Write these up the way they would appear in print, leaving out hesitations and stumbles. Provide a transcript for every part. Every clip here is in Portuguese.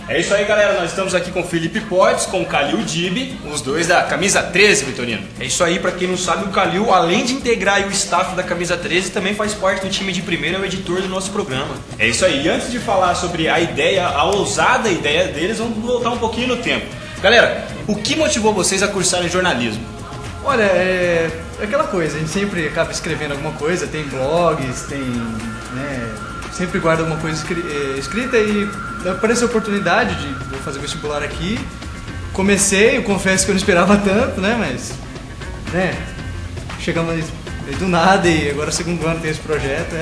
É isso aí, galera. Nós estamos aqui com o Felipe Potts, com o Kalil Dib, os dois da Camisa 13, Vitorino. É isso aí, pra quem não sabe, o Kalil, além de integrar o staff da Camisa 13, também faz parte do time de primeira, é o editor do nosso programa. É isso aí. E antes de falar sobre a ideia, a ousada ideia deles, vamos voltar um pouquinho no tempo. Galera, o que motivou vocês a cursarem jornalismo? Olha, é aquela coisa, a gente sempre acaba escrevendo alguma coisa, tem blogs, tem, né, sempre guarda alguma coisa escrita e apareceu a oportunidade de eu fazer vestibular aqui. Comecei, eu confesso que eu não esperava tanto, né, mas, né, chegamos aí do nada e agora segundo ano tem esse projeto,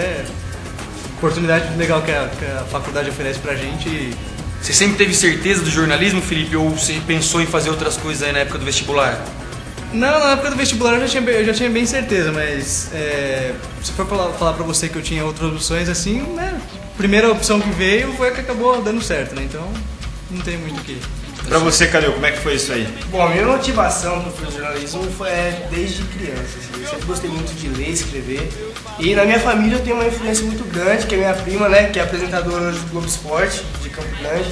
oportunidade legal que a faculdade oferece pra gente. Você sempre teve certeza do jornalismo, Felipe, ou você pensou em fazer outras coisas aí na época do vestibular? Não, na época do vestibular eu já tinha bem certeza, mas se for falar pra você que eu tinha outras opções assim, né, a primeira opção que veio foi a que acabou dando certo, né, então não tem muito o que... Pra você, Kalil, como é que foi isso aí? Bom, a minha motivação para o jornalismo foi desde criança. Assim, eu sempre gostei muito de ler, escrever. E na minha família eu tenho uma influência muito grande, que é minha prima, né, que é apresentadora do Globo Esporte, de Campo Grande.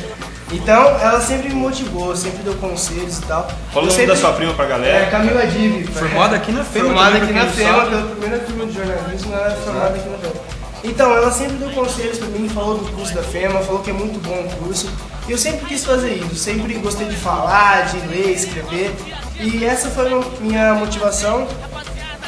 Então, ela sempre me motivou, sempre deu conselhos e tal. Fala o nome da sua prima pra galera. Camila Dib. Formada aqui na FEMA. Formada aqui na FEMA, pela primeira turma de jornalismo, ela é formada aqui na FEMA. Então, ela sempre deu conselhos pra mim, falou do curso da FEMA, falou que é muito bom o curso. E eu sempre quis fazer isso, sempre gostei de falar, de ler, escrever. E essa foi a minha motivação.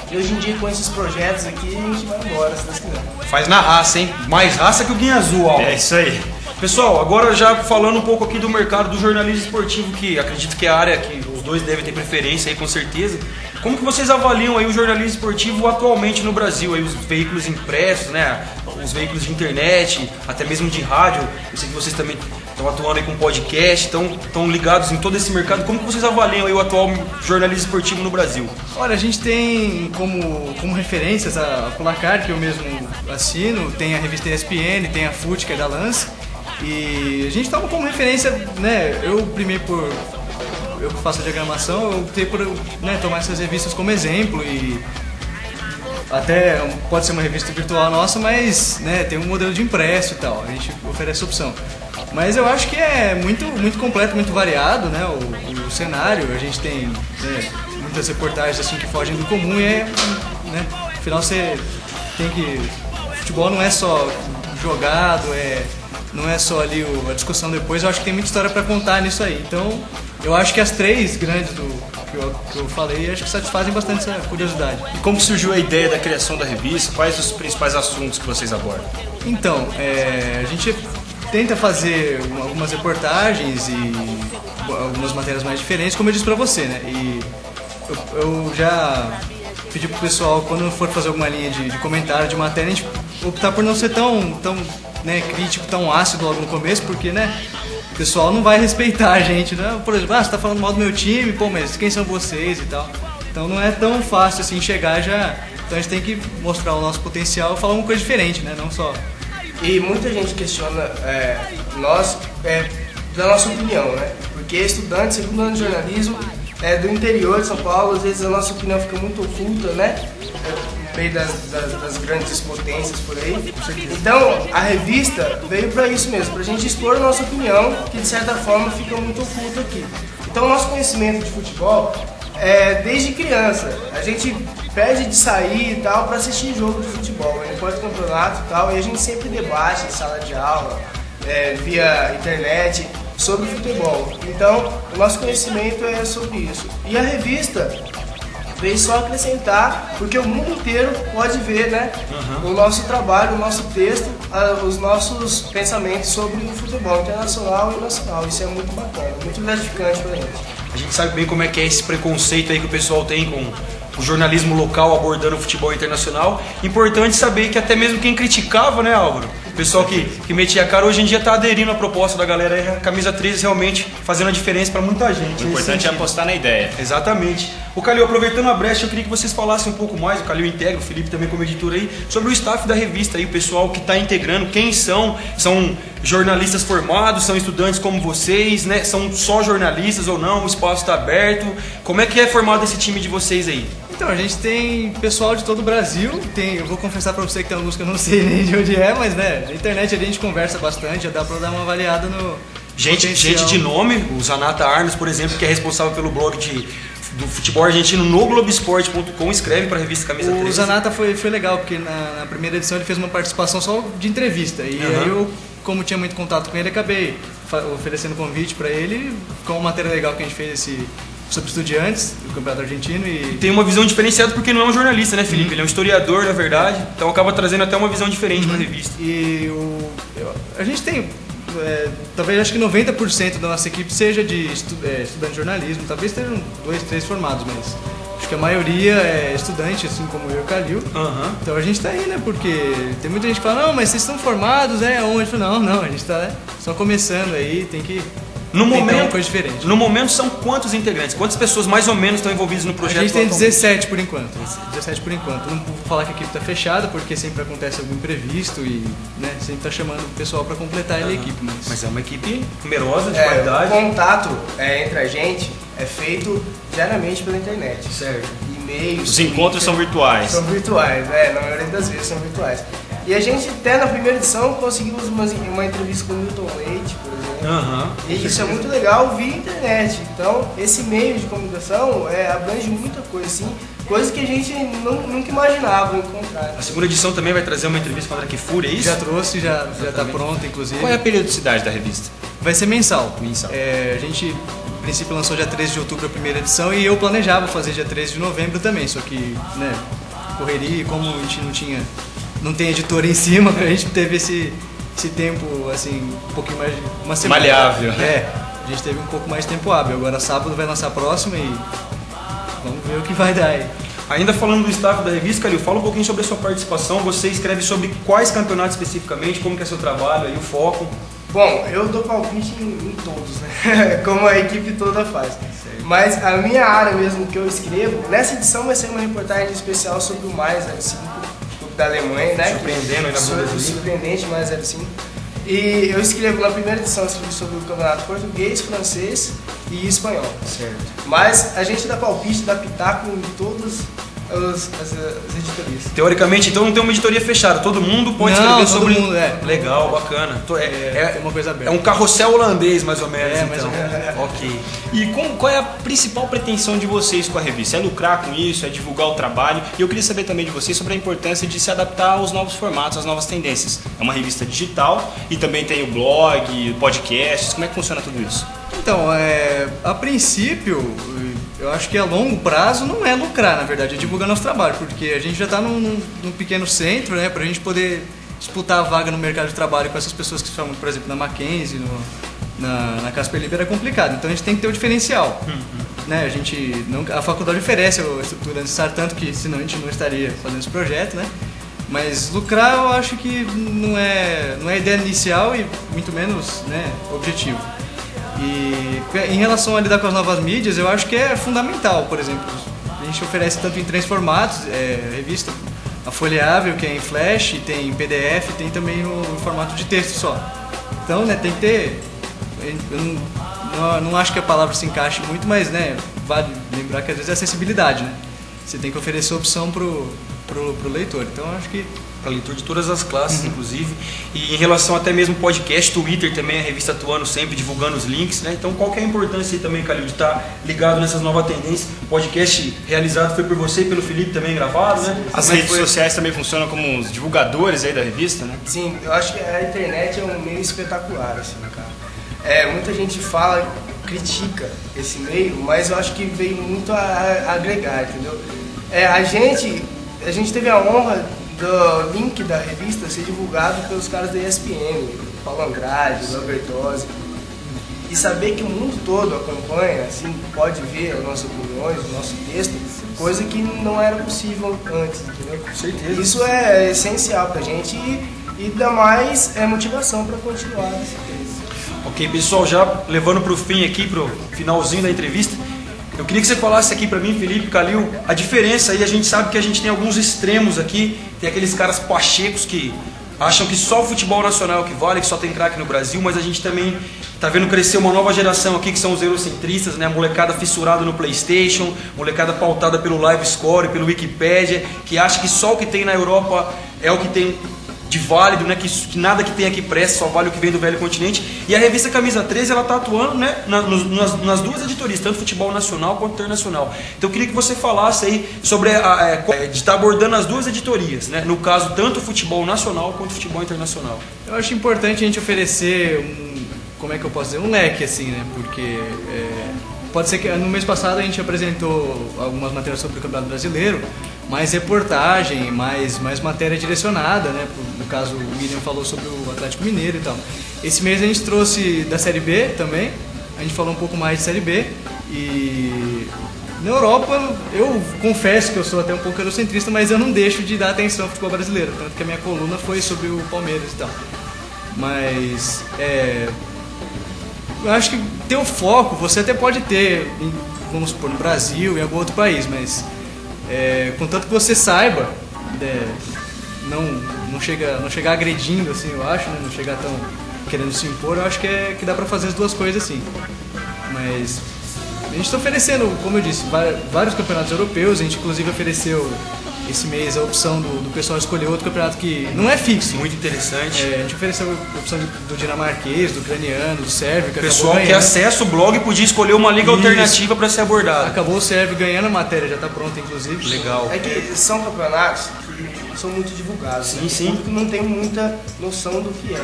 E hoje em dia, com esses projetos aqui, a gente vai embora, se Deus quiser. Faz na raça, hein? Mais raça que o Guinha Azul, ó. É isso aí. Pessoal, agora já falando um pouco aqui do mercado do jornalismo esportivo, que acredito que é a área que os dois devem ter preferência aí, com certeza. Como que vocês avaliam aí o jornalismo esportivo atualmente no Brasil? Aí os veículos impressos, né? Os veículos de internet, até mesmo de rádio. Eu sei que vocês também estão atuando aí com podcast, estão ligados em todo esse mercado. Como que vocês avaliam aí o atual jornalismo esportivo no Brasil? Olha, a gente tem como referências a Placar, que eu mesmo assino, tem a revista ESPN, tem a FUT, que é da Lance. E a gente toma como referência, né, eu que faço a diagramação, eu optei por, né, tomar essas revistas como exemplo e até pode ser uma revista virtual nossa, mas, né, tem um modelo de impresso e tal, a gente oferece opção. Mas eu acho que é muito completo, muito variado, né, o cenário, a gente tem, né, muitas reportagens assim que fogem do comum e né, afinal você tem que... Futebol não é só jogado, não é só ali a discussão depois, eu acho que tem muita história para contar nisso aí. Então, eu acho que as três grandes que eu falei, acho que satisfazem bastante essa curiosidade. E como surgiu a ideia da criação da revista? Quais os principais assuntos que vocês abordam? Então, a gente tenta fazer algumas reportagens e algumas matérias mais diferentes, como eu disse para você, né? E eu já pedi pro pessoal, quando for fazer alguma linha de comentário, de matéria, a gente optar por não ser tão né, crítico, tão ácido logo no começo, porque, né, o pessoal não vai respeitar a gente, né? Por exemplo, você tá falando mal do meu time, pô, mas quem são vocês e tal. Então não é tão fácil assim chegar já. Então a gente tem que mostrar o nosso potencial e falar uma coisa diferente, né? Não só. E muita gente questiona nós da nossa opinião, né? Porque estudante, segundo ano de jornalismo, do interior de São Paulo, às vezes a nossa opinião fica muito oculta, né? No meio das grandes potências por aí. Então, a revista veio para isso mesmo, para a gente expor a nossa opinião, que de certa forma fica muito oculta aqui. Então, o nosso conhecimento de futebol é desde criança. A gente pede de sair e tal para assistir jogo de futebol, depois do campeonato e tal, e a gente sempre debate em sala de aula, via internet, sobre futebol. Então, o nosso conhecimento é sobre isso. E a revista veio só acrescentar, porque o mundo inteiro pode ver, né, o nosso trabalho, o nosso texto, os nossos pensamentos sobre o futebol internacional e nacional. Isso é muito bacana, muito gratificante pra gente. A gente sabe bem como é que é esse preconceito aí que o pessoal tem com o jornalismo local abordando o futebol internacional. Importante saber que até mesmo quem criticava, né, Álvaro? O pessoal que metia a cara hoje em dia está aderindo à proposta da galera aí, a Camisa 13 realmente fazendo a diferença para muita gente. O importante é apostar na ideia. Exatamente. O Kalil, aproveitando a brecha, eu queria que vocês falassem um pouco mais, o Kalil integra, o Felipe também como editor aí, sobre o staff da revista aí, o pessoal que está integrando, quem são jornalistas formados, são estudantes como vocês, né? São só jornalistas ou não, o espaço está aberto, como é que é formado esse time de vocês aí? Então, a gente tem pessoal de todo o Brasil, eu vou confessar pra você que tem alguns que eu não sei nem de onde é, mas, né, na internet a gente conversa bastante, já dá pra dar uma avaliada Gente de nome, o Zanata Arnes, por exemplo, que é responsável pelo blog do futebol argentino no Globoesporte.com, escreve para a revista Camisa 13. O Zanata foi legal, porque na primeira edição ele fez uma participação só de entrevista. E aí eu, como tinha muito contato com ele, acabei oferecendo convite para ele, com uma matéria legal que a gente fez sobre estudiantes do Campeonato Argentino. E tem uma visão diferenciada porque não é um jornalista, né, Felipe? Ele é um historiador, na verdade, então acaba trazendo até uma visão diferente para a revista. E a gente tem... talvez acho que 90% da nossa equipe seja de estudante de jornalismo, talvez tenham 2, 3 formados, mas acho que a maioria é estudante, assim como eu e o Calil. Então a gente tá aí, né? Porque tem muita gente que fala, não, mas vocês estão formados, onde? Eu falo, não, a gente tá só começando aí, tem que tentar uma coisa diferente. No momento são quantos integrantes? Quantas pessoas mais ou menos estão envolvidas no projeto? A gente tem 17 por enquanto. 17 por enquanto. Não vou falar que a equipe está fechada, porque sempre acontece algum imprevisto e sempre está chamando o pessoal para completar a equipe. Mas é uma equipe numerosa, de qualidade. O contato entre a gente é feito diariamente pela internet. Certo. E-mails. Os encontros são virtuais. São virtuais, na maioria das vezes são virtuais. E a gente até na primeira edição conseguimos uma entrevista com o Milton Leite, por exemplo. E isso é muito legal via internet. Então, esse meio de comunicação abrange muita coisa, assim, coisa que a gente nunca imaginava encontrar. A segunda edição também vai trazer uma entrevista com a André Kfouri, é isso? Já trouxe, já está pronta, inclusive. Qual é a periodicidade da revista? Vai ser mensal. Mensal. A gente, no princípio, lançou dia 13 de outubro a primeira edição e eu planejava fazer dia 13 de novembro também, só que, correria, como a gente não tem editor em cima, a gente teve esse tempo, assim, um pouquinho mais de uma semana. Maleável. A gente teve um pouco mais de tempo hábil. Agora sábado vai lançar a próxima e vamos ver o que vai dar aí. Ainda falando do staff da revista, Calil, fala um pouquinho sobre a sua participação. Você escreve sobre quais campeonatos especificamente, como que é seu trabalho, aí o foco? Bom, eu dou palpite em todos, né? Como a equipe toda faz. Mas a minha área mesmo que eu escrevo, nessa edição vai ser uma reportagem especial sobre o Mais 05, da Alemanha, né? Surpreendendo aí na Bundesliga. Surpreendente, Mais 05. E eu escrevo na primeira edição, eu escrevi sobre o campeonato português, francês e espanhol. Certo. Mas a gente dá palpite, dá pitaco em todas as editorias. Teoricamente, então não tem uma editoria fechada, todo mundo pode escrever sobre... Todo mundo, Legal, bacana. É uma coisa aberta. É um carrossel holandês, mais ou menos, mais ou menos. Ok. E qual é a principal pretensão de vocês com a revista? É lucrar com isso? É divulgar o trabalho? E eu queria saber também de vocês sobre a importância de se adaptar aos novos formatos, às novas tendências. É uma revista digital e também tem o blog, podcasts. Como é que funciona tudo isso? Então, a princípio, eu acho que a longo prazo não é lucrar, na verdade, é divulgar nosso trabalho, porque a gente já está num pequeno centro, né, para a gente poder disputar a vaga no mercado de trabalho com essas pessoas que estão, por exemplo, na Mackenzie, na Casper Libre, é complicado. Então a gente tem que ter o diferencial. Né? A faculdade oferece a estrutura necessária, tanto que senão a gente não estaria fazendo esse projeto, né? Mas lucrar eu acho que não é a ideia inicial e muito menos, né, objetivo. E em relação a lidar com as novas mídias, eu acho que é fundamental. Por exemplo, a gente oferece tanto em 3 formatos, revista, a folheável, que é em flash, tem em PDF, tem também no formato de texto só. Então, né, tem que ter... Eu não acho que a palavra se encaixe muito, mas, né, vale lembrar que às vezes é acessibilidade, né? Você tem que oferecer opção pro leitor. Então, eu acho que... Para leitor de todas as classes, inclusive. E em relação até mesmo podcast, Twitter também, a revista atuando sempre, divulgando os links, né? Então qual que é a importância aí também, Calil, de estar ligado nessas novas tendências? O podcast realizado foi por você e pelo Felipe também gravado, né? As redes sociais também funcionam como os divulgadores aí da revista, né? Sim, eu acho que a internet é um meio espetacular, assim, cara. Muita gente fala, critica esse meio, mas eu acho que veio muito a agregar, entendeu? A gente teve a honra do link da revista ser divulgado pelos caras da ESPN, Paulo Andrade, Bertozzi, e saber que o mundo todo acompanha, assim, pode ver as nossas opiniões, o nosso texto, coisa que não era possível antes, entendeu? Com certeza. Isso é essencial pra gente e dá mais motivação para continuar nesse texto. Ok, pessoal, já levando pro fim aqui, pro finalzinho da entrevista, eu queria que você falasse aqui pra mim, Felipe, Calil, a diferença aí. A gente sabe que a gente tem alguns extremos aqui, tem aqueles caras pachecos que acham que só o futebol nacional que vale, que só tem craque no Brasil, mas a gente também tá vendo crescer uma nova geração aqui que são os eurocentristas, né? A molecada fissurada no PlayStation, molecada pautada pelo Live Score, pelo Wikipedia, que acha que só o que tem na Europa é o que tem de válido, né? Que nada que tem aqui presta, só vale o que vem do velho continente. E a revista Camisa 13, ela tá atuando, né, nas duas editorias, tanto futebol nacional quanto internacional. Então eu queria que você falasse aí sobre de estar abordando as duas editorias, né? No caso, tanto o futebol nacional quanto o futebol internacional. Eu acho importante a gente oferecer como é que eu posso dizer, um leque assim, né? Porque pode ser que no mês passado a gente apresentou algumas matérias sobre o Campeonato Brasileiro, mais reportagem, mais matéria direcionada, né? No caso, o William falou sobre o Atlético Mineiro e tal. Esse mês a gente trouxe da Série B também, a gente falou um pouco mais de Série B. E na Europa, eu confesso que eu sou até um pouco eurocentrista, mas eu não deixo de dar atenção ao futebol brasileiro, tanto que a minha coluna foi sobre o Palmeiras e tal. Mas eu acho que ter o foco, você até pode ter, vamos supor, no Brasil, em algum outro país, mas contanto que você saiba, não chegar agredindo, assim, eu acho, né? Não chegar tão querendo se impor, eu acho que dá pra fazer as duas coisas assim. Mas a gente está oferecendo, como eu disse, vários campeonatos europeus, a gente inclusive ofereceu esse mês a opção do pessoal escolher outro campeonato que não é fixo. Muito interessante. A gente ofereceu a opção do dinamarquês, do ucraniano, do sérvio. Que o pessoal que acessa o blog podia escolher uma liga alternativa para ser abordada. Acabou o sérvio ganhando, a matéria já está pronta, inclusive. Legal. É que são campeonatos que são muito divulgados. Sim, né? sim. O público não tem muita noção do que é.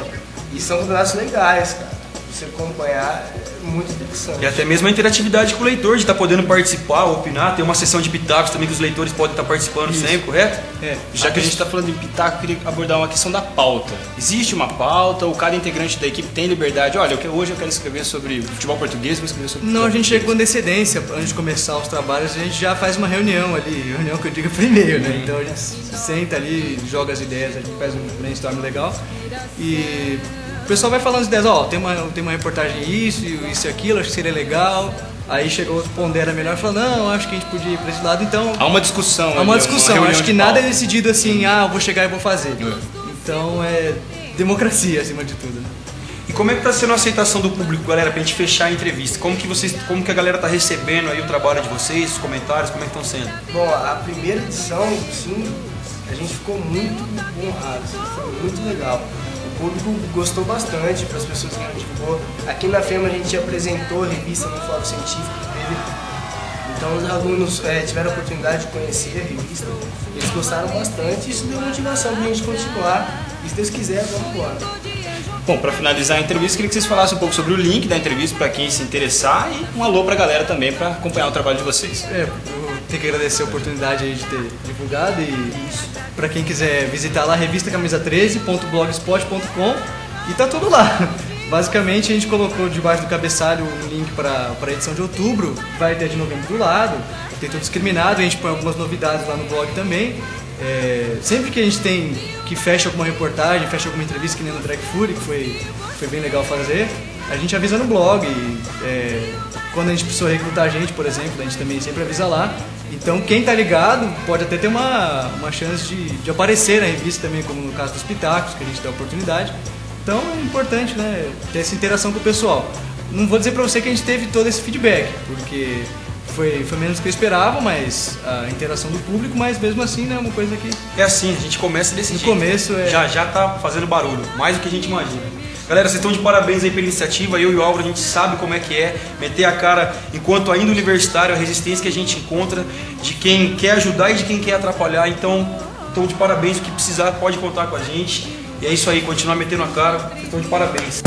E são campeonatos legais, cara. Você acompanhar é muito interessante. E até mesmo a interatividade com o leitor, de estar podendo participar, opinar. Tem uma sessão de pitacos também que os leitores podem estar participando sempre, correto? Já que a gente está falando de pitaco, eu queria abordar uma questão da pauta. Existe uma pauta, ou cada integrante da equipe tem liberdade? Olha, hoje eu quero escrever sobre futebol português, vou escrever sobre Não, a gente chega com antecedência, antes de começar os trabalhos, a gente já faz uma reunião ali, reunião que eu digo primeiro, né? Então a gente senta ali, joga as ideias, a gente faz um brainstorm legal e o pessoal vai falando as ideias, tem uma reportagem isso e aquilo, acho que seria legal. Aí chegou outro, pondera melhor, falou, não, acho que a gente podia ir para esse lado, então... Há uma discussão. Há uma discussão, acho que nada é pauta. decidido assim, eu vou chegar e vou fazer. Então é democracia acima de tudo, né? E como é que está sendo a aceitação do público, galera, pra gente fechar a entrevista? Como que a galera tá recebendo aí o trabalho de vocês, os comentários, como é que estão sendo? Bom, a primeira edição, sim, a gente ficou muito honrado, foi muito legal. O público gostou bastante, para as pessoas que não divulgou. Aqui na FEMA a gente apresentou a revista no Fórum Científico, então os alunos tiveram a oportunidade de conhecer a revista, eles gostaram bastante e isso deu motivação para a gente continuar. E se Deus quiser, vamos embora. Bom, para finalizar a entrevista, queria que vocês falassem um pouco sobre o link da entrevista para quem se interessar e um alô para a galera também para acompanhar o trabalho de vocês. Eu tenho que agradecer a oportunidade aí de ter divulgado e para quem quiser visitar lá, revista camisa13.blogspot.com e tá tudo lá. Basicamente a gente colocou debaixo do cabeçalho um link para a edição de outubro, vai ter de novembro do lado, tem tudo discriminado, a gente põe algumas novidades lá no blog também. Sempre que a gente que fecha alguma reportagem, fecha alguma entrevista, que nem no Drag Fury, que foi bem legal fazer, a gente avisa no blog. Quando a gente precisou recrutar a gente, por exemplo, a gente também sempre avisa lá. Então quem tá ligado pode até ter uma chance de aparecer na revista também, como no caso dos pitacos, que a gente dá a oportunidade. Então é importante, né, ter essa interação com o pessoal. Não vou dizer pra você que a gente teve todo esse feedback, porque foi menos do que eu esperava, mas a interação do público, mas mesmo assim, né, uma coisa que... É assim, a gente começa desse jeito. No começo Já tá fazendo barulho, mais do que a gente imagina. Galera, vocês estão de parabéns aí pela iniciativa, eu e o Álvaro, a gente sabe como é que é meter a cara, enquanto ainda universitário, a resistência que a gente encontra de quem quer ajudar e de quem quer atrapalhar. Então de parabéns, o que precisar pode contar com a gente. E é isso aí, continuar metendo a cara, vocês estão de parabéns.